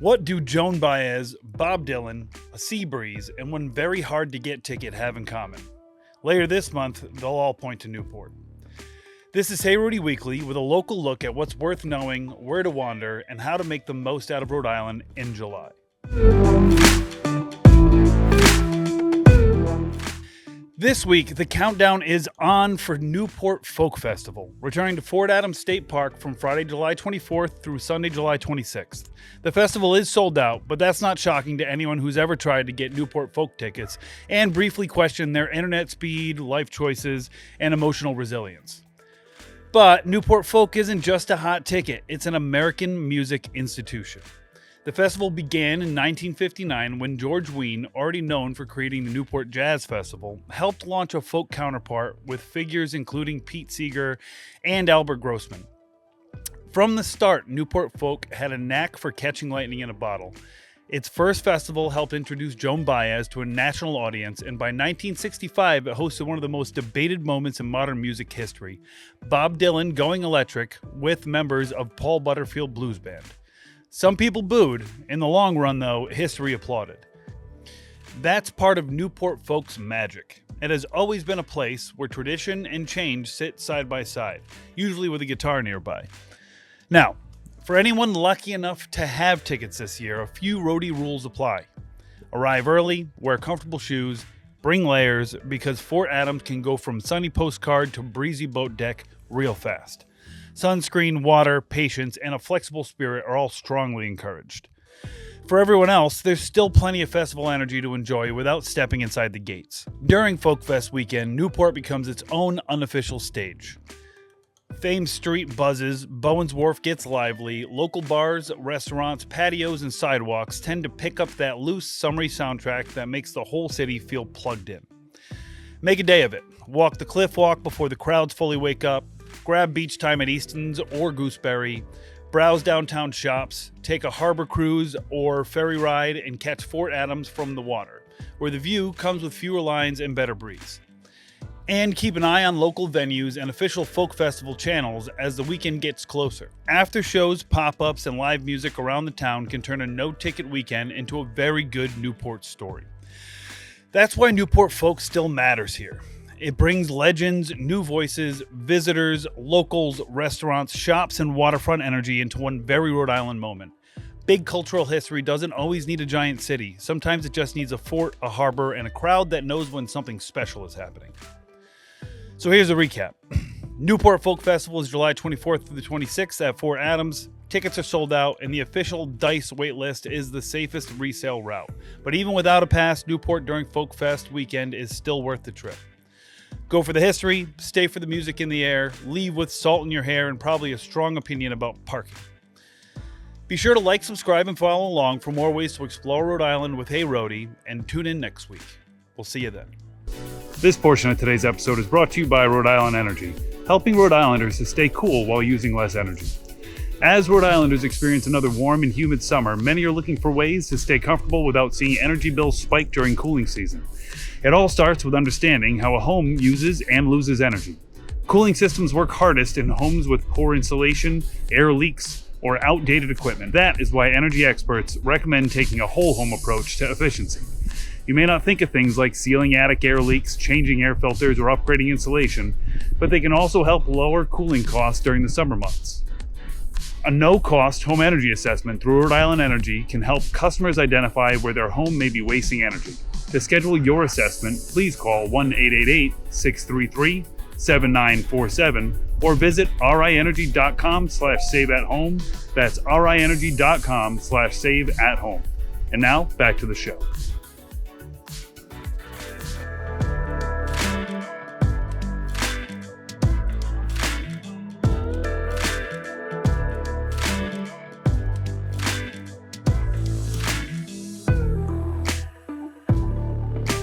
What do Joan Baez, Bob Dylan, a sea breeze, and one very hard to get ticket have in common? Later this month, they'll all point to Newport. This is Hey Rhody Weekly with a local look at what's worth knowing, where to wander, and how to make the most out of Rhode Island in July. This week, the countdown is on for Newport Folk Festival, returning to Fort Adams State Park from Friday, July 24th through Sunday, July 26th. The festival is sold out, but that's not shocking to anyone who's ever tried to get Newport Folk tickets and briefly questioned their internet speed, life choices, and emotional resilience. But Newport Folk isn't just a hot ticket, it's an American music institution. The festival began in 1959 when George Wein, already known for creating the Newport Jazz Festival, helped launch a folk counterpart with figures including Pete Seeger and Albert Grossman. From the start, Newport Folk had a knack for catching lightning in a bottle. Its first festival helped introduce Joan Baez to a national audience, and by 1965 it hosted one of the most debated moments in modern music history, Bob Dylan going electric with members of Paul Butterfield Blues Band. Some people booed. In the long run, though, history applauded. That's part of Newport Folk's magic. It has always been a place where tradition and change sit side by side, usually with a guitar nearby. Now, for anyone lucky enough to have tickets this year, a few Rhody rules apply. Arrive early, wear comfortable shoes, bring layers, because Fort Adams can go from sunny postcard to breezy boat deck real fast. Sunscreen, water, patience, and a flexible spirit are all strongly encouraged. For everyone else, there's still plenty of festival energy to enjoy without stepping inside the gates. During Folk Fest weekend, Newport becomes its own unofficial stage. Thames Street buzzes, Bowen's Wharf gets lively, local bars, restaurants, patios, and sidewalks tend to pick up that loose, summery soundtrack that makes the whole city feel plugged in. Make a day of it. Walk the cliff walk before the crowds fully wake up. Grab beach time at Easton's or Gooseberry, browse downtown shops, take a harbor cruise or ferry ride, and catch Fort Adams from the water, where the view comes with fewer lines and better breeze. And keep an eye on local venues and official folk festival channels as the weekend gets closer. After shows, pop-ups, and live music around the town can turn a no-ticket weekend into a very good Newport story. That's why Newport Folk still matters here. It brings legends, new voices, visitors, locals, restaurants, shops, and waterfront energy into one very Rhode Island moment. Big cultural history doesn't always need a giant city. Sometimes it just needs a fort, a harbor, and a crowd that knows when something special is happening. So here's a recap. Newport Folk Festival is July 24th through the 26th at Fort Adams. Tickets are sold out, and the official DICE waitlist is the safest resale route. But even without a pass, Newport during Folk Fest weekend is still worth the trip. Go for the history, stay for the music in the air, leave with salt in your hair, and probably a strong opinion about parking. Be sure to like, subscribe, and follow along for more ways to explore Rhode Island with Hey Rhody, and tune in next week. We'll see you then. This portion of today's episode is brought to you by Rhode Island Energy, helping Rhode Islanders to stay cool while using less energy. As Rhode Islanders experience another warm and humid summer, many are looking for ways to stay comfortable without seeing energy bills spike during cooling season. It all starts with understanding how a home uses and loses energy. Cooling systems work hardest in homes with poor insulation, air leaks, or outdated equipment. That is why energy experts recommend taking a whole home approach to efficiency. You may not think of things like sealing attic air leaks, changing air filters, or upgrading insulation, but they can also help lower cooling costs during the summer months. A no-cost home energy assessment through Rhode Island Energy can help customers identify where their home may be wasting energy. To schedule your assessment, please call 1-888-633-7947 or visit rienergy.com/saveathome. That's rienergy.com/saveathome. And now, back to the show.